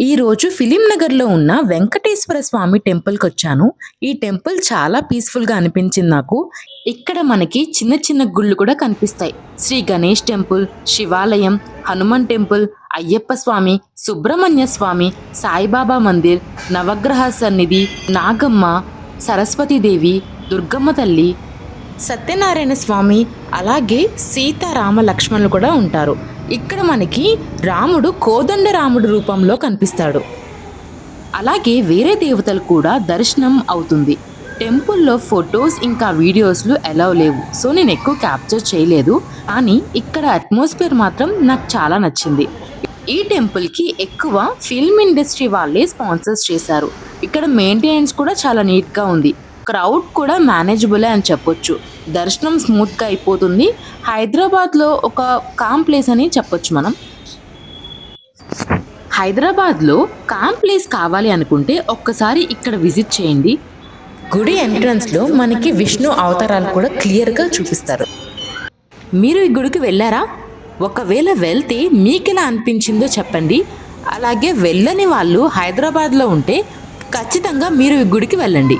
ఈరోజు ఫిలిం నగర్లో ఉన్న వెంకటేశ్వర స్వామి టెంపుల్కి వచ్చాను. ఈ టెంపుల్ చాలా పీస్ఫుల్గా అనిపించింది నాకు. ఇక్కడ మనకి చిన్న చిన్న గుళ్ళు కూడా కనిపిస్తాయి. శ్రీ గణేష్ టెంపుల్, శివాలయం, హనుమాన్ టెంపుల్, అయ్యప్ప స్వామి, సుబ్రహ్మణ్య స్వామి, సాయిబాబా మందిర్, నవగ్రహ సన్నిధి, నాగమ్మ, సరస్వతీదేవి, దుర్గమ్మ తల్లి, సత్యనారాయణ స్వామి, అలాగే సీతారామ లక్ష్మణులు కూడా ఉంటారు. ఇక్కడ మనకి రాముడు కోదండ రాముడు రూపంలో కనిపిస్తాడు. అలాగే వేరే దేవతలు కూడా దర్శనం అవుతుంది. టెంపుల్లో ఫొటోస్ ఇంకా వీడియోస్లు అలౌ లేవు, సో నేను ఎక్కువ క్యాప్చర్ చేయలేదు. కానీ ఇక్కడ అట్మాస్ఫియర్ మాత్రం నాకు చాలా నచ్చింది. ఈ టెంపుల్కి ఎక్కువ ఫిల్మ్ ఇండస్ట్రీ వాళ్ళే స్పాన్సర్స్ చేశారు. ఇక్కడ మెయింటెనెన్స్ కూడా చాలా నీట్గా ఉంది. క్రౌడ్ కూడా మేనేజబులే అని చెప్పొచ్చు. దర్శనం స్మూత్గా అయిపోతుంది. హైదరాబాద్లో ఒక కామ్ ప్లేస్ అని చెప్పొచ్చు మనం. హైదరాబాద్లో కామ్ ప్లేస్ కావాలి అనుకుంటే ఒక్కసారి ఇక్కడ విజిట్ చేయండి. గుడి ఎంట్రన్స్లో మనకి విష్ణు అవతారాలు కూడా క్లియర్గా చూపిస్తారు. మీరు ఈ గుడికి వెళ్ళారా? ఒకవేళ వెళ్తే మీకెలా అనిపించిందో చెప్పండి. అలాగే వెళ్ళని వాళ్ళు హైదరాబాద్లో ఉంటే ఖచ్చితంగా మీరు ఈ గుడికి వెళ్ళండి.